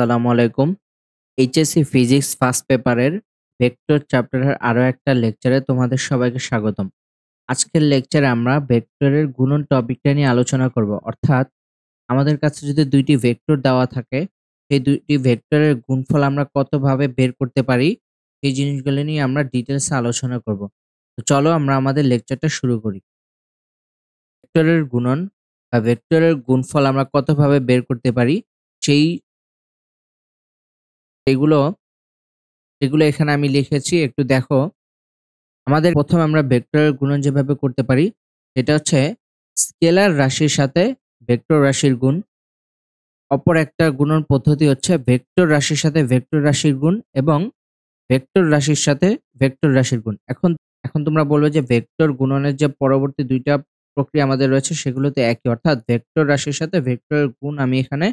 আসসালামু আলাইকুম। HSC physics first পেপারের ভেক্টর চ্যাপ্টারের আরো একটা লেকচারে তোমাদের সবাইকে স্বাগতম। আজকের লেকচারে আমরা ভেক্টরের গুণন টপিকটা নিয়ে আলোচনা করব। অর্থাৎ আমাদের কাছে যদি দুইটি ভেক্টর দেওয়া থাকে, সেই দুইটি ভেক্টরের গুণফল আমরা কতভাবে বের করতে পারি, সেই জিনিসগুলো নিয়ে আমরা ডিটেলসে আলোচনা করব। তো চলো আমরা আমাদের লেকচারটা শুরু করি। ভেক্টরের গুণন বা ভেক্টরের গুণফল আমরা কতভাবে বের করতে পারি, সেই সেগুলো সেগুলো এখানে আমি লিখেছি, একটু দেখো। আমাদের প্রথমে আমরা ভেক্টরের গুণন যেভাবে করতে পারি সেটা হচ্ছে স্কেলার রাশির সাথে ভেক্টর রাশির গুণ। অপর একটা গুণন পদ্ধতি হচ্ছে ভেক্টর রাশির সাথে ভেক্টর রাশির গুণ এবং ভেক্টর রাশির সাথে ভেক্টর রাশির গুণ। এখন এখন তোমরা বলবে যে ভেক্টর গুণনের যে পরবর্তী দুইটা প্রক্রিয়া আমাদের রয়েছে সেগুলোতে একই, অর্থাৎ ভেক্টর রাশির সাথে ভেক্টরের গুণ আমি এখানে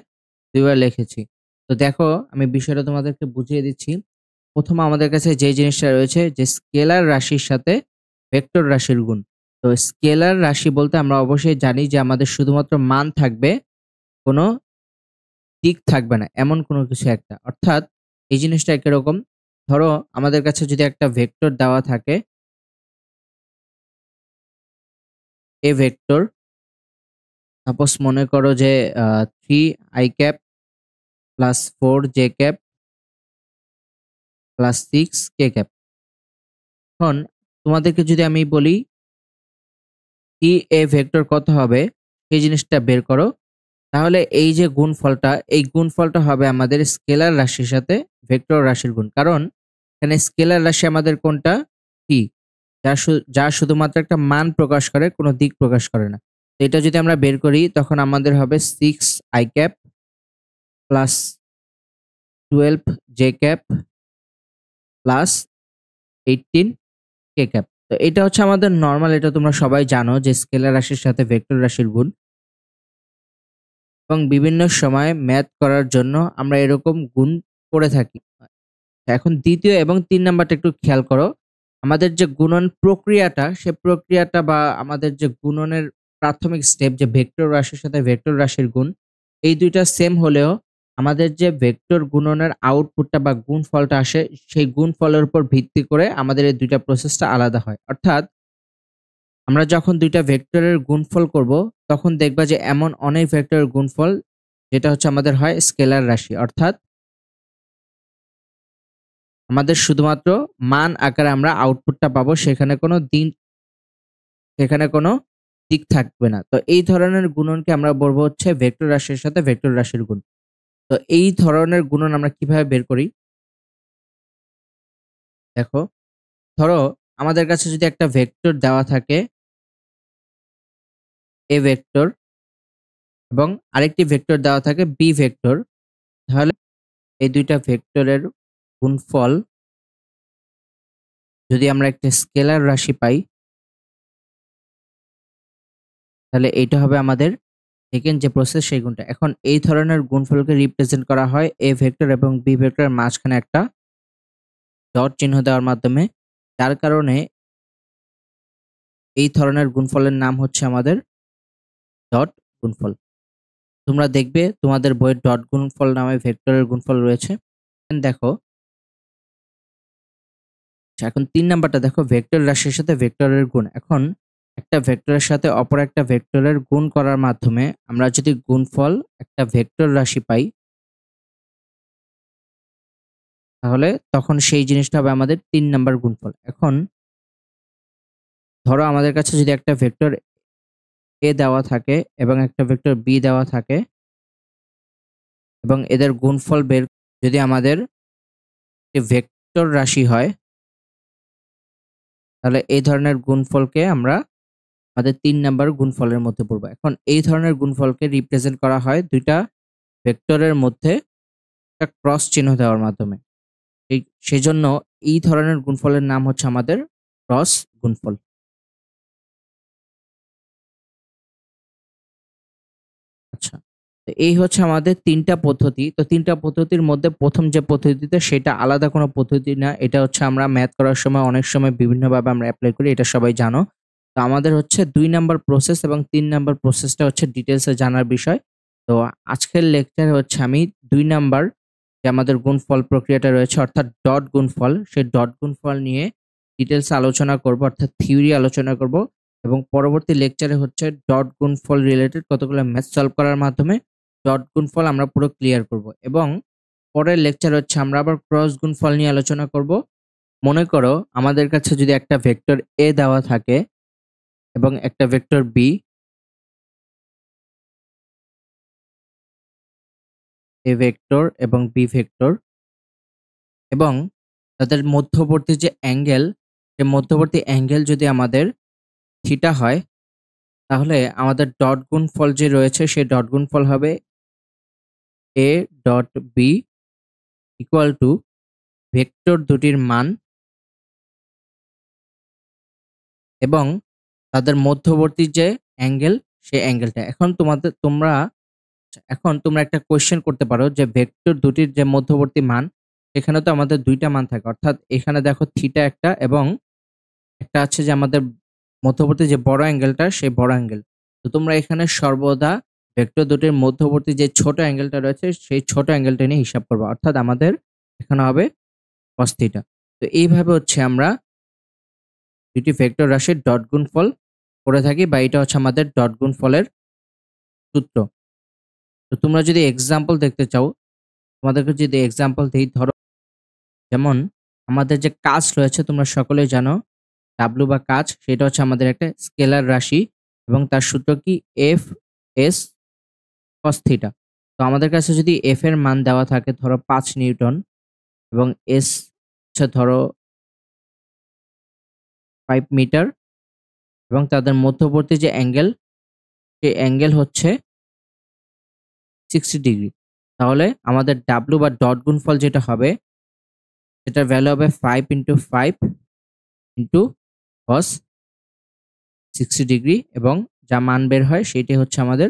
দুইবার লিখেছি। তো দেখো আমি বিষয়টা তোমাদেরকে বুঝিয়ে দিচ্ছি। প্রথমে আমাদের কাছে যে জিনিসটা রয়েছে যে স্কেলার রাশির সাথে ভেক্টর রাশির গুণ। তো স্কেলার রাশি বলতে আমরা অবশ্যই জানি যে আমাদের শুধুমাত্র মান থাকবে, কোনো দিক থাকবে না, এমন কোনো কিছু একটা। অর্থাৎ এই জিনিসটা কিরকম, ধরো আমাদের কাছে যদি একটা ভেক্টর দেওয়া থাকে, এ ভেক্টর, সাপোজ মনে করো যে 3i plus 4j plus 6k। এখন তোমাদেরকে যদি আমি বলি এ ভেক্টর কত হবে, সেই জিনিসটা বের করো, তাহলে এই যে গুণফলটা, এই গুণফলটা হবে আমাদের স্কেলার রাশির সাথে ভেক্টর রাশির গুণ। কারণ এখানে স্কেলার রাশি আমাদের কোনটা, টি, যা শুধুমাত্র একটা মান প্রকাশ করে, কোনো দিক প্রকাশ করে না। তো এটা যদি আমরা বের করি তখন আমাদের হবে 6i plus 12j plus 18k। তো এটা হচ্ছে আমাদের নর্মাল, এটা তোমরা সবাই জানো যে স্কেলার রাশির সাথে ভেক্টর রাশির গুণ। এবং বিভিন্ন সময় ম্যাথ করার জন্য আমরা এরকম গুণ করে থাকি। এখন দ্বিতীয় এবং 3 নাম্বারটা একটু খেয়াল করো। আমাদের যে গুণন প্রক্রিয়াটা, সে প্রক্রিয়াটা বা আমাদের যে গুণনের প্রাথমিক স্টেপ, যে ভেক্টর রাশির সাথে ভেক্টর রাশির গুণ, এই দুইটা সেম হলেও আমাদের যে ভেক্টর গুণনের আউটপুটটা বা গুণফলটা আসে, সেই গুণফলের উপর ভিত্তি করে আমাদের এই দুইটা প্রসেসটা আলাদা হয়। অর্থাৎ আমরা যখন দুইটা ভেক্টরের গুণফল করব তখন দেখবা যে এমন অনেক ভেক্টরের গুণফল যেটা হচ্ছে আমাদের হয় স্কেলার রাশি। অর্থাৎ আমাদের শুধুমাত্র মান আকারে আমরা আউটপুটটা পাবো, সেখানে কোনো দিক থাকবে না। তো এই ধরনের গুণনকে আমরা বলবো হচ্ছে ভেক্টর রাশির সাথে ভেক্টর রাশির গুণ। তো এই ধরনের গুণন আমরা কিভাবে বের করি, দেখো। ধরো আমাদের কাছে যদি একটা ভেক্টর দেওয়া থাকে, এ ভেক্টর, এবং আরেকটি ভেক্টর দেওয়া থাকে বি ভেক্টর, তাহলে এই দুইটা ভেক্টরের গুণফল যদি আমরা একটা স্কেলার রাশি পাই, তাহলে এইটা হবে আমাদের সেকেন্ড যে প্রসেস, সেই গুণটা। এখন এই ধরনের গুণফলকে রিপ্রেজেন্ট করা হয় এ ভেক্টর এবং বি ভেক্টরের মাঝখানে একটা ডট চিহ্ন দেওয়ার মাধ্যমে, যার কারণে এই ধরনের গুণফলের নাম হচ্ছে আমাদের ডট গুণফল। তোমরা দেখবে তোমাদের বইয়ের ডট গুণফল নামে ভেক্টরের গুণফল রয়েছে। দেখো এখন 3 নাম্বারটা দেখো, ভেক্টর রাশির সাথে ভেক্টরের গুণ। এখন একটা ভেক্টরের সাথে অপর একটা ভেক্টরের গুণ করার মাধ্যমে আমরা যদি গুণফল একটা ভেক্টর রাশি পাই, তাহলে তখন সেই জিনিসটা হবে আমাদের 3 নাম্বার গুণফল। এখন ধরো আমাদের কাছে যদি একটা ভেক্টর এ দেওয়া থাকে এবং একটা ভেক্টর বি দেওয়া থাকে এবং এদের গুণফল বের যদি আমাদের একটি ভেক্টর রাশি হয়, তাহলে এই ধরনের গুণফলকে আমরা আমাদের 3 নাম্বার গুণফলের মধ্যে পড়বো। এখন এই ধরনের গুণফলকে রিপ্রেজেন্ট করা হয় দুইটা ভেক্টরের মধ্যে একটা ক্রস চিহ্ন দেওয়ার মাধ্যমে। সেজন্য এই ধরনের গুণফলের নাম হচ্ছে আমাদের ক্রস গুণফল। আচ্ছা, তো এই হচ্ছে আমাদের 3টা পদ্ধতি। তো 3টা পদ্ধতির মধ্যে প্রথম যে পদ্ধতিতে, সেটা আলাদা কোনো পদ্ধতি না, এটা হচ্ছে আমরা ম্যাথ করার সময় অনেক সময় বিভিন্নভাবে আমরা অ্যাপ্লাই করি, এটা সবাই জানো। তো আমাদের হচ্ছে 2 নাম্বার প্রসেস এবং 3 নাম্বার প্রসেসটা হচ্ছে ডিটেলসে জানার বিষয়। তো আজকের লেকচারে হচ্ছে আমি 2 নাম্বার আমাদের গুণফল প্রক্রিয়াটা রয়েছে অর্থাৎ ডট গুণফল, সেই ডট গুণফল নিয়ে ডিটেলস আলোচনা করব অর্থাৎ থিওরি আলোচনা করব এবং পরবর্তী লেকচারে হচ্ছে ডট গুণফল রিলেটেড কতগুলো ম্যাথ সলভ করার মাধ্যমে ডট গুণফল আমরা পুরো ক্লিয়ার করব এবং পরের লেকচার হচ্ছে আমরা আবার ক্রস গুণফল নিয়ে আলোচনা করব। মনে করো আমাদের কাছে যদি একটা ভেক্টর এ দেওয়া থাকে এবং একটা ভেক্টর বি, এ ভেক্টর এবং বি ভেক্টর, এবং তাদের মধ্যবর্তী যে অ্যাঙ্গেল, সে মধ্যবর্তী অ্যাঙ্গেল যদি আমাদের থিটা হয়, তাহলে আমাদের ডট গুণফল যে রয়েছে সেই ডট গুণফল হবে A dot B equal to vector দুটির মান এবং তাদের মধ্যবর্তী যে অ্যাঙ্গেল, সেই অ্যাঙ্গেলটা। এখন তোমরা একটা কোয়েশ্চেন করতে পারো যে ভেক্টর দুটির যে মধ্যবর্তী মান, সেখানে তো আমাদের দুইটা মান থাকে, অর্থাৎ এখানে দেখো থিটা একটা এবং একটা আছে যে আমাদের মধ্যবর্তী যে বড় অ্যাঙ্গেলটা, সেই বড় অ্যাঙ্গেল। তো তোমরা এখানে সর্বদা ভেক্টর দুটির মধ্যবর্তী যে ছোট অ্যাঙ্গেলটা রয়েছে সেই ছোট অ্যাঙ্গেলটা নিয়ে হিসাব করবো, অর্থাৎ আমাদের এখানে হবে cos থিটা। তো এইভাবে হচ্ছে আমরা দুটি ভেক্টর রাশির ডট গুণফল করে থাকি, বা এটা হচ্ছে আমাদের ডট গুণফলের সূত্র। তো তোমরা যদি এক্সাম্পল দেখতে চাও, তোমাদেরকে যদি এক্সাম্পল দিই, ধরো যেমন আমাদের যে কাজ রয়েছে তোমরা সকলেই জানো, ডাব্লু বা কাজ, সেটা হচ্ছে আমাদের একটা স্কেলার রাশি এবং তার সূত্র কি এফ এস কস থিটা। তো আমাদের কাছে যদি এফ এর মান দেওয়া থাকে ধরো 5 নিউটন এবং এস হচ্ছে ধরো 5 মিটার এবং তাদের মধ্যবর্তী যে অ্যাঙ্গেল, সেই অ্যাঙ্গেল হচ্ছে 60 ডিগ্রি, তাহলে আমাদের ডাব্লু বা ডট গুণফল যেটা হবে, সেটার ভ্যালু হবে 5 ইন্টু 5 ইন্টু কস 60 ডিগ্রি এবং যা মান বের হয় সেটি হচ্ছে আমাদের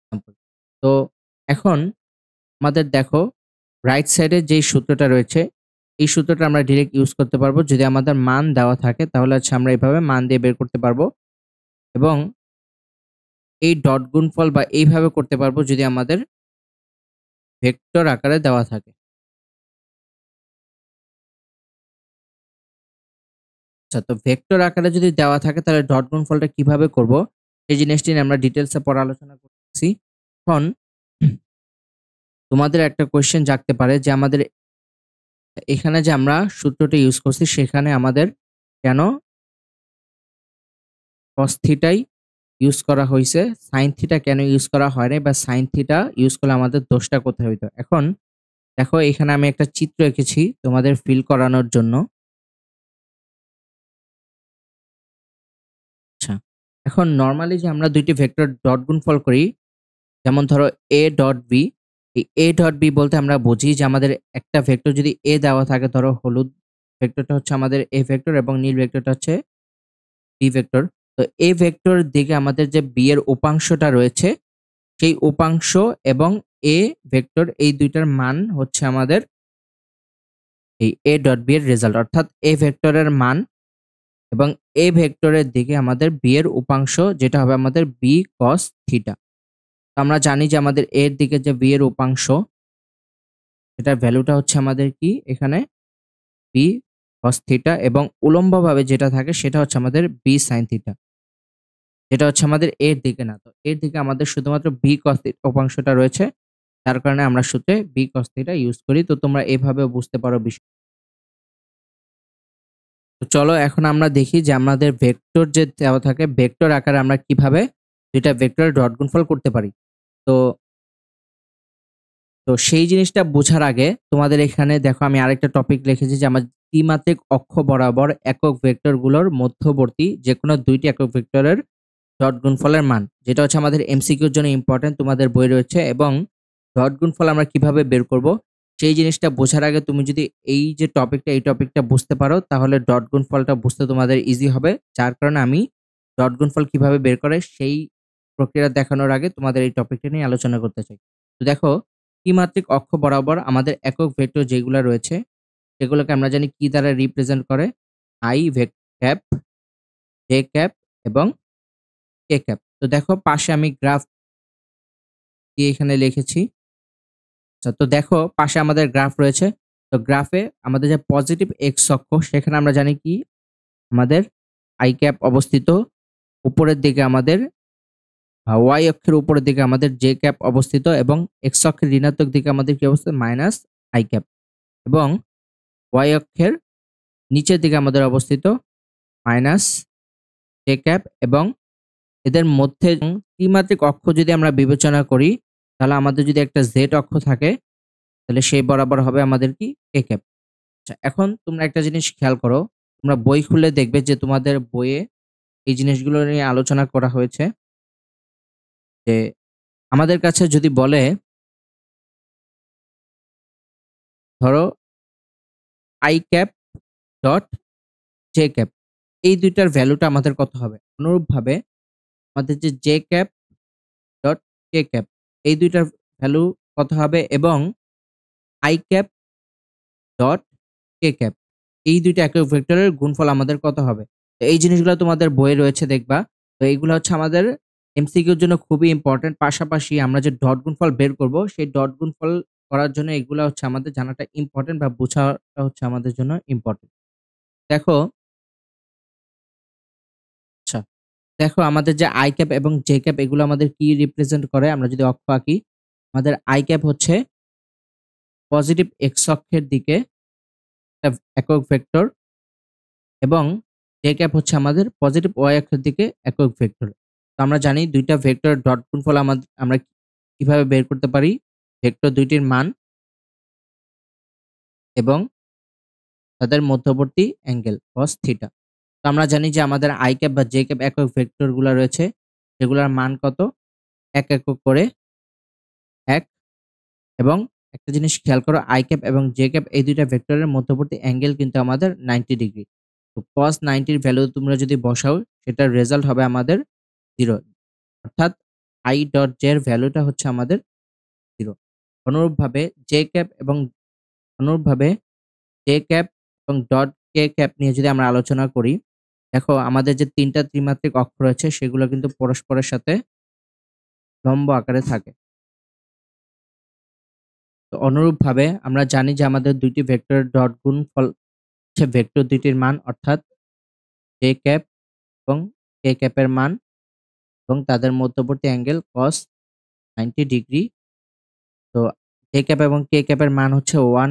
sample। তো এখন আমাদের দেখো রাইট সাইডে যেই সূত্রটা রয়েছে, এই সূত্রটা আমরা ডিরেক্ট ইউজ করতে পারবো। যদি আমাদের মান দেওয়া থাকে তাহলে হচ্ছে আমরা এইভাবে মান দিয়ে বের করতে পারবো এবং এই ডট গুণফল বা এইভাবে করতে পারবো যদি আমাদের ভেক্টর আকারে দেওয়া থাকে। আচ্ছা, তো ভেক্টর আকারে যদি দেওয়া থাকে তাহলে ডট গুণফলটা কিভাবে করব, সেই জিনিসটি নিয়ে আমরা ডিটেলসে পরে আলোচনা করছি। এখন তোমাদের একটা কোয়েশ্চেন জাগতে পারে যে আমাদের এখানে যে আমরা সূত্রটা ইউজ করছি সেখানে আমাদের কেন cos থিটাই ইউজ করা হয়েছে, সাইন থিটা কেন ইউজ করা হয় নাই, বা সাইন থিটা ইউজ করলে আমাদের দোষটা কোথায় হইতো। এখন দেখো এখানে আমি একটা চিত্র এঁকেছি তোমাদের ফিল করানোর জন্য। আচ্ছা, এখন নর্মালি যে আমরা দুইটি ভেক্টর ডট গুণফল করি, যেমন ধরো এ ডট বি, এই এ ডট বি বলতে আমরা বুঝি যে আমাদের একটা ভেক্টর যদি এ দেওয়া থাকে, ধরো হলুদ ভেক্টরটা হচ্ছে আমাদের এ ভেক্টর এবং নীল ভেক্টরটা হচ্ছে বি ভেক্টর। তো এ ভেক্টর দিকে আমাদের যে বি এর উপাংশটা রয়েছে, সেই উপাংশ এবং এ ভেক্টর এই দুইটার মান হচ্ছে আমাদের এই এ ডট বি এর রেজাল্ট, অর্থাৎ এ ভেক্টরের মান এবং এ ভেক্টরের দিকে আমাদের বি এর উপাংশ, যেটা হবে আমাদের বি কস থিটা। তো আমরা জানি যে আমাদের এর দিকে যে বি এর উপাংশ, সেটার ভ্যালুটা হচ্ছে আমাদের কি এখানে বি কস থিটা এবং উলম্বভাবে যেটা থাকে সেটা হচ্ছে আমাদের বি সাইন থিটা, যেটা হচ্ছে আমাদের এর দিকে না। তো এর দিকে আমাদের শুধুমাত্র বি কস উপাংশটা রয়েছে, যার কারণে আমরা সূত্রে বি কস থিটা ইউজ করি। তো তোমরা এভাবে বুঝতে পারো বিষয়। তো চলো এখন আমরা দেখি যে আমাদের ভেক্টর যে দেওয়া থাকে, ভেক্টর আকারে আমরা কিভাবে দুইটা ভেক্টরের ডট গুণফল করতে পারি। তো তো সেই জিনিসটা বোঝার আগে তোমাদের এখানে দেখো আমি আরেকটা টপিক লিখেছি যে আমার ত্রিমাত্রিক অক্ষ বরাবর একক ভেক্টরগুলোর মধ্যবর্তী যে কোনো দুইটি একক ভেক্টরের ডট গুণফলের মান, যেটা হচ্ছে আমাদের এমসিকিউর জন্য ইম্পর্টেন্ট, তোমাদের বই রয়েছে। এবং ডট গুণফল আমরা কিভাবে বের করব সেই জিনিসটা বোঝার আগে তুমি যদি এই টপিকটা বুঝতে পারো, তাহলে ডট গুণফলটা বুঝতে তোমাদের ইজি হবে। যার কারণে আমি ডট গুণফল কিভাবে বের করে সেই প্রক্রিয়া দেখানোর আগে তোমাদের এই টপিকটা নিয়ে আলোচনা করতে চাই। তো দেখো, ত্রিমাত্রিক অক্ষ বরাবর আমাদের একক ভেক্টর যেগুলো রয়েছে সেগুলোকে আমরা জানি কি দ্বারা রিপ্রেজেন্ট করে, আই ক্যাপ, জে ক্যাপ এবং কে ক্যাপ। তো দেখো পাশে আমি গ্রাফ দিয়ে এখানে লিখেছি আচ্ছা, তো দেখো পাশে আমাদের গ্রাফ রয়েছে। তো গ্রাফে আমাদের যে পজিটিভ এক্স অক্ষ সেখানে আমরা জানি কি আমাদের আই ক্যাপ অবস্থিত, উপরের দিকে আমাদের ওয়াই অক্ষের উপরের দিকে আমাদের জে ক্যাপ অবস্থিত এবং এক্স অক্ষের ঋণাত্মক দিকে আমাদের কি অবস্থিত মাইনাস আই ক্যাপ, এবং ওয়াই অক্ষের নিচের দিকে আমাদের অবস্থিত মাইনাস জে ক্যাপ, এবং এদের মধ্যে ত্রিমাত্রিক অক্ষ যদি আমরা বিবেচনা করি তাহলে আমাদের যদি একটা জেড অক্ষ থাকে তাহলে সেই বরাবর হবে আমাদের কি কে ক্যাপ। আচ্ছা, এখন তোমরা একটা জিনিস খেয়াল করো, তোমরা বই খুলে দেখবে যে তোমাদের বইয়ে এই জিনিসগুলো নিয়ে আলোচনা করা হয়েছে যে আমাদের কাছে যদি বলে ধরো I cap dot j cap, এই দুইটার ভ্যালুটা আমাদের কত হবে, অনুরূপভাবে আমাদের যে J cap dot K cap এই দুইটার ভ্যালু কত হবে, এবং I cap dot K cap এই দুইটা একক ভেক্টরের গুণফল আমাদের কত হবে। তো এই জিনিসগুলো তোমাদের বইয়ে রয়েছে দেখবা। তো এইগুলো হচ্ছে আমাদের এমসিকিউর জন্য খুবই ইম্পর্টেন্ট। পাশাপাশি আমরা যে ডট গুণফল বের করব সেই ডট গুণফল করার জন্য এগুলো হচ্ছে আমাদের জানাটা ইম্পর্টেন্ট বা বোঝাটা হচ্ছে আমাদের জন্য ইম্পর্টেন্ট। দেখো, আচ্ছা, দেখো আমাদের যে আই ক্যাপ এবং জে ক্যাপ এগুলো আমাদের কি রিপ্রেজেন্ট করে, আমরা যদি অক্ষ আঁকি আমাদের আই ক্যাপ হচ্ছে পজিটিভ এক্স অক্ষের দিকে একটা একক ভেক্টর, এবং জে ক্যাপ হচ্ছে আমাদের পজিটিভ ওয়াই অক্ষের দিকে একক ভেক্টর। তো আমরা জানি দুইটা ভেক্টর ডট গুণফল আমরা কিভাবে বের করতে পারি, ভেক্টর দুইটির মান এবং তাদের মধ্যবর্তী অ্যাঙ্গেল cos থিটা। তো আমরা জানি যে আমাদের আই ক্যাপ বা জে ক্যাপ একক ভেক্টর গুলা রয়েছে সেগুলোর মান কত, এক একক করে এক, এবং একটা জিনিস খেয়াল করো আই ক্যাপ এবং জে ক্যাপ এই দুইটা ভেক্টরের মধ্যবর্তী অ্যাঙ্গেল কিন্তু আমাদের 90 ডিগ্রি। তো cos 90 এর ভ্যালু তোমরা যদি বসাও সেটার রেজাল্ট হবে আমাদের 0, অর্থাৎ আই ডট জে এর ভ্যালুটা হচ্ছে আমাদের 0। অনুরূপভাবে জে ক্যাপ এবং অনুরূপভাবে জে ক্যাপ এবং ডট কে ক্যাপ নিয়ে যদি আমরা আলোচনা করি, দেখো আমাদের যে তিনটা ত্রিমাত্রিক অক্ষ রয়েছে সেগুলো কিন্তু পরস্পরের সাথে লম্ব আকারে থাকে। তো অনুরূপভাবে আমরা জানি যে আমাদের দুইটি ভেক্টরের ডট গুণফল হচ্ছে ভেক্টর দুইটির মান, অর্থাৎ জে ক্যাপ এবং কে ক্যাপের মান এবং তাদের মধ্যবর্তী অ্যাঙ্গেল cos 90 ডিগ্রি। তো জে ক্যাপ এবং কে ক্যাপের মান হচ্ছে 1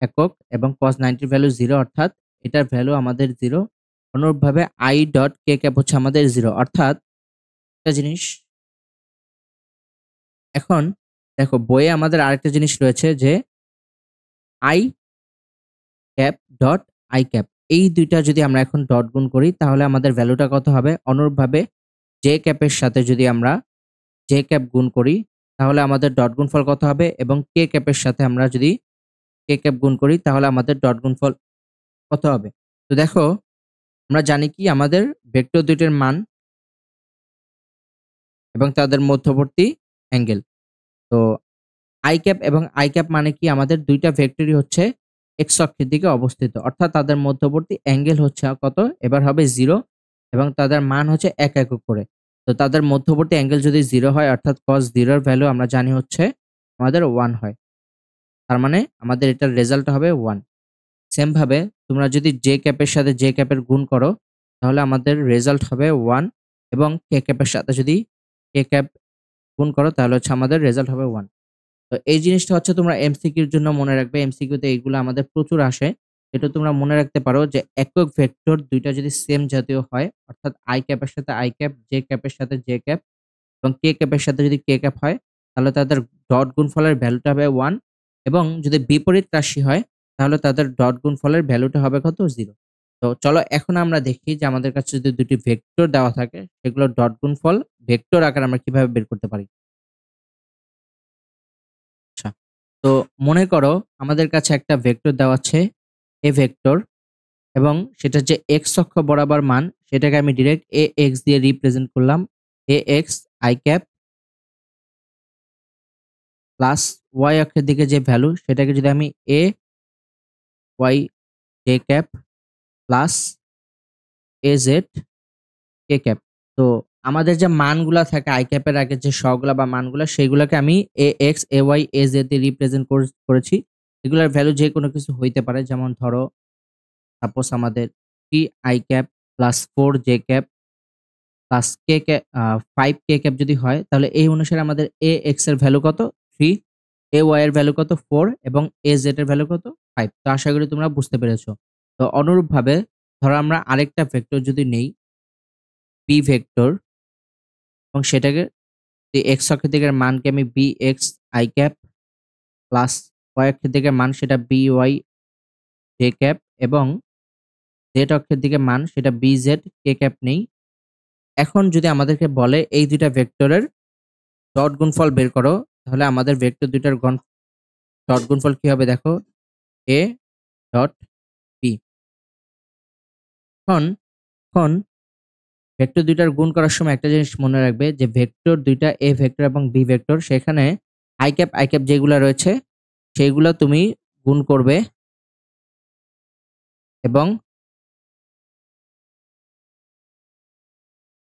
একক এবং cos 90 এর ভ্যালু 0, অর্থাৎ এটার ভ্যালু আমাদের 0। অনুরূপভাবে আই ডট কে ক্যাপ হচ্ছে আমাদের 0, অর্থাৎ একটা জিনিস এখন দেখো বইয়ে আমাদের আরেকটা জিনিস রয়েছে যে I cap dot I cap এই দুইটা যদি আমরা এখন ডট গুণ করি তাহলে আমাদের ভ্যালুটা কত হবে। অনুরূপভাবে জে ক্যাপের সাথে যদি আমরা জে ক্যাপ গুণ করি তাহলে আমাদের ডট গুণফল কত হবে, এবং কে ক্যাপের সাথে আমরা যদি কে ক্যাপ গুণ করি তাহলে আমাদের ডট গুণফল কত হবে। তো দেখো আমরা জানি কি আমাদের ভেক্টর দুইটির মান এবং তাদের মধ্যবর্তী অ্যাঙ্গেল। তো আই ক্যাপ এবং আই ক্যাপ মানে কি আমাদের দুইটা ভেক্টরই হচ্ছে এক্স অক্ষের দিকে অবস্থিত, অর্থাৎ তাদের মধ্যবর্তী অ্যাঙ্গেল হচ্ছে কত, এবার হবে 0, এবং তাদের মান হচ্ছে এক একক করে। তো তাদের মধ্যবর্তী অ্যাঙ্গেল যদি 0 হয় অর্থাৎ cos 0 এর ভ্যালু আমরা জানি হচ্ছে আমাদের 1 হয়, তার মানে আমাদের এটার রেজাল্ট হবে 1। সেম ভাবে তোমরা যদি জে ক্যাপের সাথে জে ক্যাপের গুণ করো তাহলে আমাদের রেজাল্ট হবে 1, এবং কে ক্যাপের সাথে যদি কে ক্যাপ গুণ করো তাহলে হচ্ছে আমাদের রেজাল্ট হবে 1। তো এই জিনিসটা হচ্ছে তোমরা এমসিকিউর জন্য মনে রাখবে, এমসিকিউতে এইগুলো আমাদের প্রচুর আসে। এটা তোমরা মনে রাখতে পারো যে একক ভেক্টর দুইটা যদি সেম জাতীয় হয়, অর্থাৎ আই ক্যাপের সাথে আই ক্যাপ, জে ক্যাপের সাথে জে ক্যাপ এবং কে ক্যাপের সাথে যদি কে ক্যাপ হয় তাহলে তাদের ডট গুণফলের ভ্যালুটা হবে 1, এবং যদি বিপরীত রাশি হয় তাহলে তাদের ডট গুণফলের ভ্যালুটা হবে কত, 0। তো চলো এখন আমরা দেখি যে আমাদের কাছে যদি দুটি ভেক্টর দেওয়া থাকে সেগুলোর ডট গুণফল ভেক্টর আকারে আমরা কিভাবে বের করতে পারি। আচ্ছা, তো মনে করো আমাদের কাছে একটা ভেক্টর দেওয়া আছে এ ভেক্টর, এবং সেটার যে এক্স অক্ষ বরাবর মান সেটাকে আমি ডিরেক্ট এ এক্স দিয়ে রিপ্রেজেন্ট করলাম, a x I cap plus Y অক্ষের দিকে যে ভ্যালু সেটাকে যদি আমি a y J cap plus a z k cap. তো আমাদের যে মানগুলা থাকে আই ক্যাপের আগে যে সহগুলা বা মানগুলা সেগুলাকে আমি a x a y a z দিয়ে রিপ্রেজেন্ট করেছি। এগুলার ভ্যালু যে কোনো কিছু হইতে পারে, যেমন ধরো সাপোজ আমাদের 3 I cap plus 4 J cap plus K cap 5 K cap যদি হয়, তাহলে এই অনুসারে আমাদের এ এক্স এর ভ্যালু কত 3, এ ওয়াই এর ভ্যালু কত 4 এবং এ জেড এর ভ্যালু কত 5। তো আশা করি তোমরা বুঝতে পেরেছো। তো অনুরূপভাবে ধরো আমরা আরেকটা ভেক্টর যদি নেই পি ভেক্টর, এবং সেটাকে এক্স অক্ষের দিকের মানকে আমি B X I cap plus Y অক্ষের দিকের মান সেটা বি ওয়াই জে ক্যাপ এবং জেড অক্ষের দিকে মান সেটা বি জেড কে ক্যাপ নেই। এখন যদি আমাদেরকে বলে এই দুইটা ভেক্টরের ডট গুণফল বের করো, তাহলে আমাদের ভেক্টর দুইটার ডট গুণফল কি হবে দেখো, এ ডট বি। এখন এখন ভেক্টর দুইটার গুণ করার সময় একটা জিনিস মনে রাখবে যে ভেক্টর দুইটা এ ভেক্টর এবং বি ভেক্টর, সেখানে আই ক্যাপ যেগুলা রয়েছে সেইগুলো তুমি গুণ করবে এবং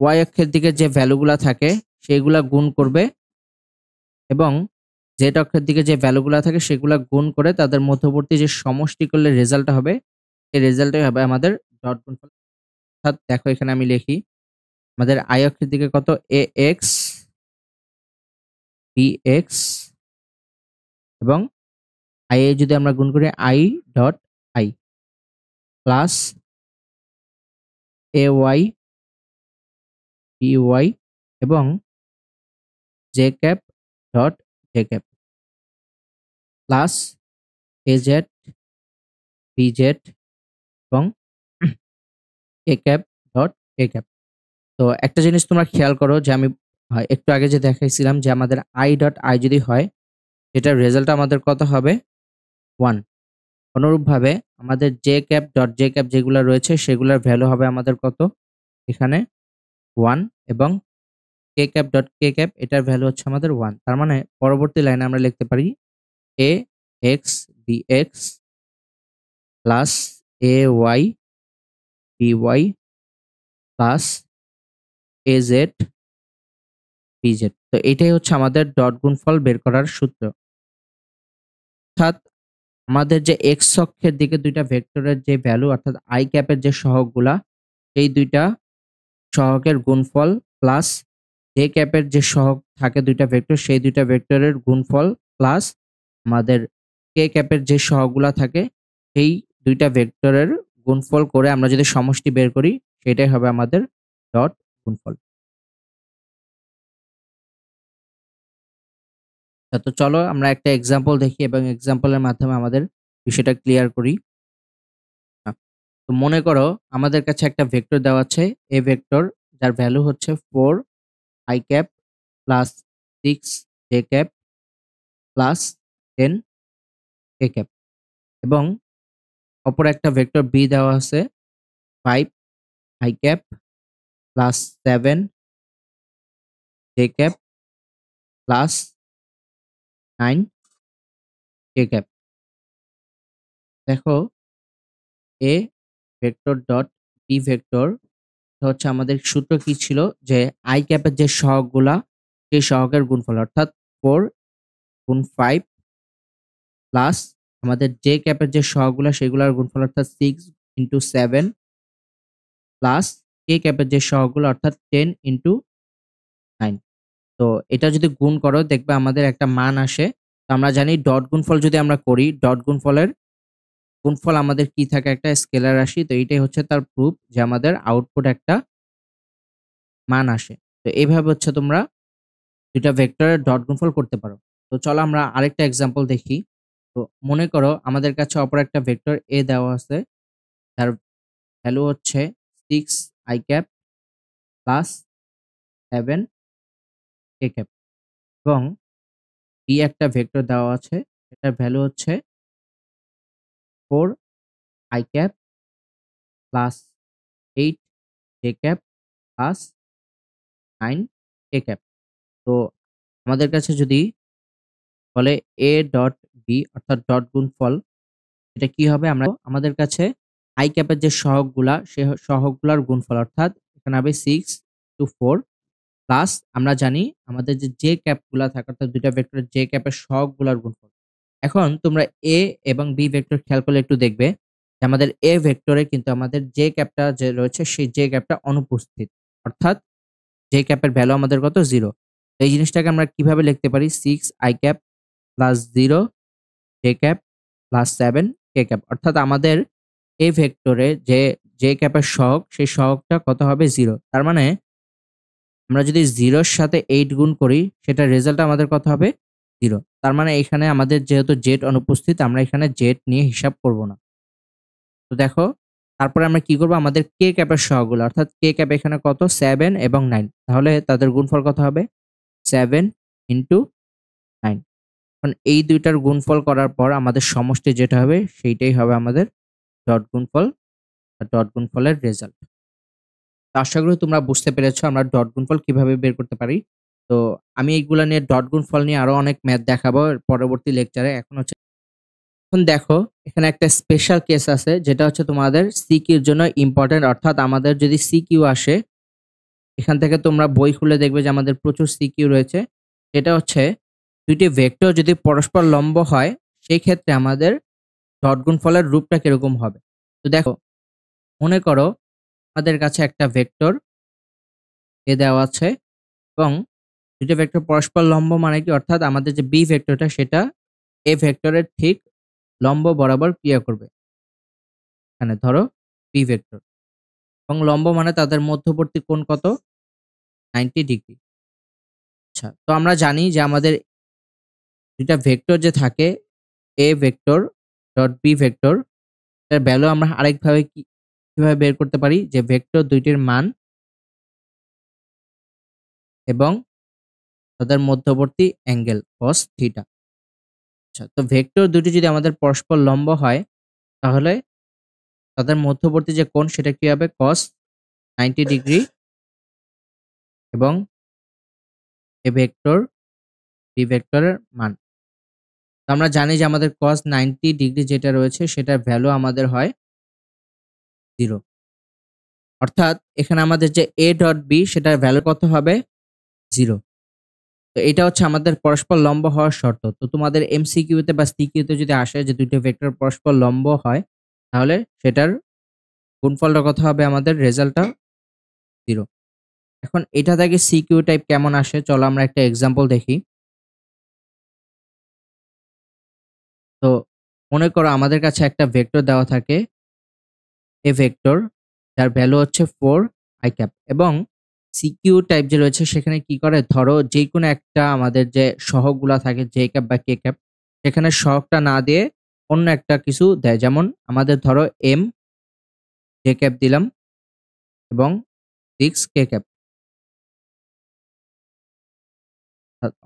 ওয়াই অক্ষের দিকে যে ভ্যালুগুলা থাকে সেগুলা গুণ করবে এবং জেড অক্ষের দিকে যে ভ্যালুগুলা থাকে সেগুলা গুণ করে তাদের মধ্যবর্তী যে সমষ্টি করলে রেজাল্টটা হবে, সেই রেজাল্টটাই হবে আমাদের ডট গুণফল। অর্থাৎ দেখো এখানে আমি লিখি আমাদের আই অক্ষের দিকে কত এ এক্স বি এক্স এবং আই এ যদি আমরা গুণ করি i dot i plus a y b y এবং j cap dot j cap plus a z b z এবং a cap dot a cap. তো একটা জিনিস তোমরা খেয়াল করো যে আমি একটু আগে যে দেখাইছিলাম যে আমাদের আই ডট আই যদি হয় সেটার রেজাল্ট আমাদের কত হবে 1। অনুরূপভাবে আমাদের J cap dot j cap যেগুলো রয়েছে সেগুলোর ভ্যালু হবে আমাদের কত এখানে 1 এবং কে ক্যাপ ডট কে ক্যাপ এটার ভ্যালু হচ্ছে আমাদের 1। তার মানে পরবর্তী লাইনে আমরা লিখতে পারি a x b x plus a y b y plus a z b z. তো এটাই হচ্ছে আমাদের ডট গুণফল বের করার সূত্র। অর্থাৎ আমাদের যে এক্স অক্ষের দিকে দুইটা ভেক্টরের যে ভ্যালু অর্থাৎ আই ক্যাপের যে সহগগুলা, এই দুইটা সহগের গুণফল প্লাস জে ক্যাপের যে সহগ থাকে দুইটা ভেক্টর সেই দুইটা ভেক্টরের গুণফল প্লাস আমাদের কে ক্যাপের যে সহগগুলা থাকে সেই দুইটা ভেক্টরের গুণফল করে আমরা যদি সমষ্টি বের করি সেটাই হবে আমাদের ডট গুণফল। তো চলো আমরা একটা এক্সাম্পল দেখি এবং এক্সাম্পলের মাধ্যমে আমাদের বিষয়টা ক্লিয়ার করি। তো মনে করো আমাদের কাছে একটা ভেক্টর দেওয়া আছে এ ভেক্টর, যার ভ্যালু হচ্ছে 4 i cap plus 6 j cap plus 10 k cap এবং অপর একটা ভেক্টর বি দেওয়া আছে 5 i cap plus 7 j cap plus 9 k cap. দেখো a vector dot B vector হচ্ছে আমাদের সূত্র কি ছিল যে আই ক্যাপের যে সহগগুলা সেই সহগের গুণফল অর্থাৎ 4 গুণ 5 প্লাস আমাদের জে ক্যাপের যে সহগগুলা সেগুলোর গুণফল অর্থাৎ 6 ইন্টু 7 প্লাস কে ক্যাপের যে সহগগুলো অর্থাৎ 10 ইন্টু 9। তো এটা যদি গুণ করো দেখবে আমাদের একটা মান আসে। তো আমরা জানি ডট গুণফল যদি আমরা করি ডট গুণফলের গুণফল আমাদের কি থাকে একটা স্কেলার রাশি। তো এইটাই হচ্ছে তার প্রুফ যে আমাদের আউটপুট একটা মান আসে। তো এইভাবে হচ্ছে তোমরা দুইটা ভেক্টরের ডট গুণফল করতে পারো। তো চলো আমরা আরেকটা এক্সাম্পল দেখি। তো মনে করো আমাদের কাছে অপর একটা ভেক্টর এ দেওয়া আছে, তার ভ্যালু হচ্ছে 6 I cap plus 7 K cap এবং বি একটা ভেক্টর দেওয়া আছে, এটার ভ্যালু হচ্ছে 4 i cap plus 8 J cap plus 9 k cap. তো আমাদের কাছে যদি বলে এ ডট বি অর্থাৎ ডট গুণফল, এটা কি হবে আমরা আমাদের কাছে আই ক্যাপের যে সহগগুলা সে সহগগুলার গুণফল অর্থাৎ এখানে হবে 6 টু 4 প্লাস আমরা জানি আমাদের যে ক্যাপগুলা থাকে অর্থাৎ দুইটা ভেক্টরের যে ক্যাপের সহগগুলার গুণফল। এখন তোমরা এ এবং বি ভেক্টর খেয়াল করলে একটু দেখবে যে আমাদের এ ভেক্টরে কিন্তু আমাদের যে ক্যাপটা যে রয়েছে সেই যে ক্যাপটা অনুপস্থিত। অর্থাৎ যে ক্যাপের ভ্যালু আমাদের কত 0। এই জিনিসটাকে আমরা কিভাবে লিখতে পারি 6 i cap plus 0 J cap plus 7 K cap. অর্থাৎ আমাদের এ ভেক্টরে যে ক্যাপের সহগ সেই সহগটা কত হবে 0। তার মানে আমরা যদি 0 এর সাথে 8 গুণ করি সেটার রেজাল্ট আমাদের কত হবে 0। তার মানে এখানে আমাদের যেহেতু জেড অনুপস্থিত আমরা এখানে জেড নিয়ে হিসাব করব না। তো দেখো তারপরে আমরা কি করব আমাদের কে ক্যাপের সহগগুলো অর্থাৎ কে ক্যাপ এখানে কত 7 এবং 9 তাহলে তাদের গুণফল কত হবে 7 ইনটু 9। এখন এই দুইটার গুণফল করার পর আমাদের সমষ্টি যেটা হবে সেইটাই হবে আমাদের ডট গুণফল আর ডট গুণফলের রেজাল্ট। তো আশা করি তোমরা বুঝতে পেরেছো আমরা ডট গুণফল কিভাবে বের করতে পারি। তো আমি এইগুলা নিয়ে ডট গুণফল নিয়ে আরো অনেক ম্যাথ দেখাবো পরবর্তী লেকচারে। এখন দেখো এখানে একটা স্পেশাল কেস আছে যেটা হচ্ছে তোমাদের সিকিউর জন্য ইম্পর্টেন্ট। অর্থাৎ আমাদের যদি সিকিউ আসে এখান থেকে তোমরা বই খুলে দেখবে যে আমাদের প্রচুর সিকিউ রয়েছে। সেটা হচ্ছে দুইটি ভেক্টর যদি পরস্পর লম্ব হয় সেই ক্ষেত্রে আমাদের ডট গুণফলের রূপটা কিরকম হবে। তো দেখো মনে করো আমাদের কাছে একটা ভেক্টর এ দেওয়া আছে এবং দুটো ভেক্টর পরস্পর লম্ব মানে কি অর্থাৎ আমাদের যে বি ভেক্টরটা সেটা এ ভেক্টরের ঠিক লম্ব বরাবর ক্রিয়া করবে। এখানে ধরো বি ভেক্টর এবং লম্ব মানে তাদের মধ্যবর্তী কোণ কত 90 ডিগ্রি। আচ্ছা তো আমরা জানি যে আমাদের দুইটা ভেক্টর যে থাকে A vector dot B vector এর ভ্যালু আমরা আরেকভাবে কিভাবে বের করতে পারি যে ভেক্টর দুইটির মান এবং তাদের মধ্যবর্তী অ্যাঙ্গেল cos থিটা। আচ্ছা তো ভেক্টর দুটি যদি আমাদের পরস্পর লম্ব হয় তাহলে তাদের মধ্যবর্তী যে কোণ সেটা কি হবে cos 90 ডিগ্রি এবং এ ভেক্টর বি ভেক্টরের মান। তো আমরা জানি যে আমাদের cos 90 ডিগ্রি যেটা রয়েছে সেটার ভ্যালু আমাদের হয় 0। অর্থাৎ এখানে আমাদের যে a ডট b সেটার ভ্যালু কত হবে 0। তো এটা হচ্ছে আমাদের পরস্পর লম্ব হওয়ার শর্ত। তো তোমাদের এমসিকিউতে বা সিকিউতে যদি আসে যে দুইটা ভেক্টর পরস্পর লম্ব হয় তাহলে সেটার গুণফলটা কত হবে আমাদের রেজাল্টটা 0। এখন এটা থেকে সিকিউ টাইপ কেমন আসে চলো আমরা একটা এক্সাম্পল দেখি। তো মনে করো আমাদের কাছে একটা ভেক্টর দেওয়া থাকে এ ভেক্টর যার ভ্যালু হচ্ছে 4 i ক্যাপ এবং সিকিউ টাইপ যে রয়েছে সেখানে কি করে ধরো যে কোনো একটা আমাদের যে সহগগুলা থাকে জে ক্যাপ বা কে ক্যাপ সেখানে সহগটা না দিয়ে অন্য একটা কিছু দেয়। যেমন আমাদের ধরো এম জে ক্যাপ দিলাম এবং 6 কে ক্যাপ।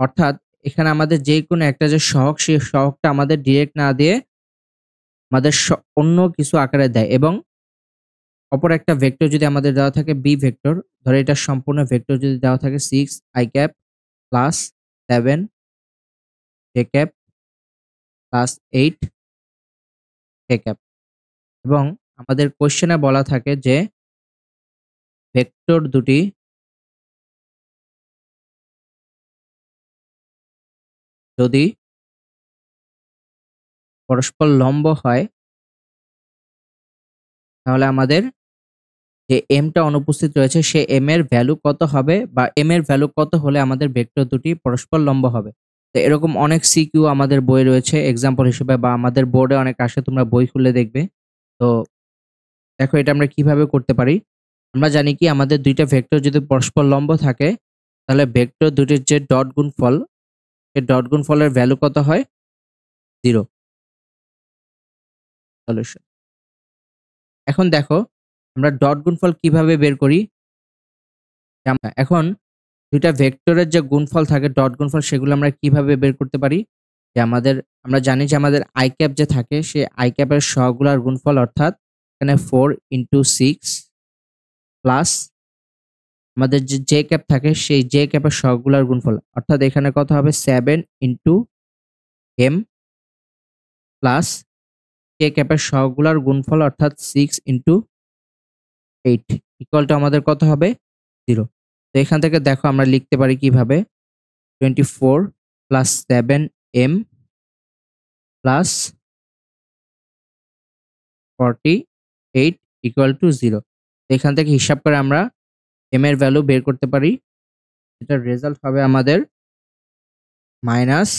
অর্থাৎ এখানে আমাদের যে কোনো একটা যে সহগ সেই সহগটা আমাদের ডিরেক্ট না দিয়ে আমাদের অন্য কিছু আকারে দেয় এবং অপর একটা ভেক্টর যদি আমাদের দেওয়া থাকে বি ভেক্টর ধরো এটা সম্পূর্ণ ভেক্টর যদি দেওয়া থাকে 6 i cap plus 7 j cap plus 8 K cap এবং আমাদের কোশ্চেনে বলা থাকে যে ভেক্টর দুটি যদি পরস্পর লম্ব হয় তাহলে আমাদের যে এমটা অনুপস্থিত রয়েছে সে এম এর ভ্যালু কত হবে বা এম এর ভ্যালু কত হলে আমাদের ভেক্টর দুটি পরস্পর লম্ব হবে। তো এরকম অনেক সিকিউ আমাদের বই রয়েছে এক্সাম্পল হিসেবে বা আমাদের বোর্ডে অনেক আসে তোমরা বই খুলে দেখবে। তো দেখো এটা আমরা কিভাবে করতে পারি। আমরা জানি কি আমাদের দুইটা ভেক্টর যদি পরস্পর লম্ব থাকে তাহলে ভেক্টর দুটির যে ডট গুণফল সেই ডট গুণফলের ভ্যালু কত হয় 0। সলিউশন। এখন দেখো আমরা ডট গুণফল কিভাবে বের করি। এখন দুইটা ভেক্টরের যে গুণফল থাকে ডট গুণফল সেগুলো আমরা কিভাবে বের করতে পারি যে আমরা জানি যে আমাদের আই ক্যাপ যে থাকে সেই আই ক্যাপের সহগুলার গুণফল অর্থাৎ এখানে 4 ইন্টু 6 প্লাস আমাদের যে জে ক্যাপ থাকে সেই জে ক্যাপের সহগুলার গুণফল অর্থাৎ এখানে কত হবে 7 ইন্টু এম প্লাস কে ক্যাপের সহগুলার গুণফল অর্থাৎ 6 ইন্টু 8 ইকুয়াল টু আমাদের কত হবে 0। তো এখান থেকে দেখো আমরা লিখতে পারি কিভাবে 24 plus 7m plus 48 equal to 0। এখান থেকে হিসাব করে আমরা m এর ভ্যালু বের করতে পারি। এটার রেজাল্ট হবে আমাদের মাইনাস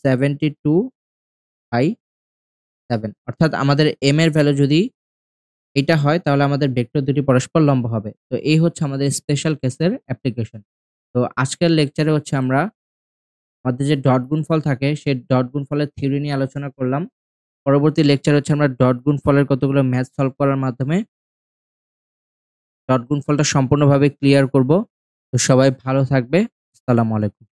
72/7, অর্থাৎ আমাদের m এর ভ্যালু যদি এটা হয় তাহলে আমাদের ভেক্টর দুটি পরস্পর লম্ব হবে। তো এই হচ্ছে আমাদের স্পেশাল কেসের অ্যাপ্লিকেশন। তো আজকের লেকচারে হচ্ছে আমরা আমাদের যে ডট গুণফল থাকে সেই ডট গুণফলের থিওরি নিয়ে আলোচনা করলাম। পরবর্তী লেকচার হচ্ছে আমরা ডট গুণফলের কতগুলো ম্যাথ সলভ করার মাধ্যমে ডট গুণফলটা সম্পূর্ণভাবে ক্লিয়ার করব। তো সবাই ভালো থাকবে। আসসালামু আলাইকুম।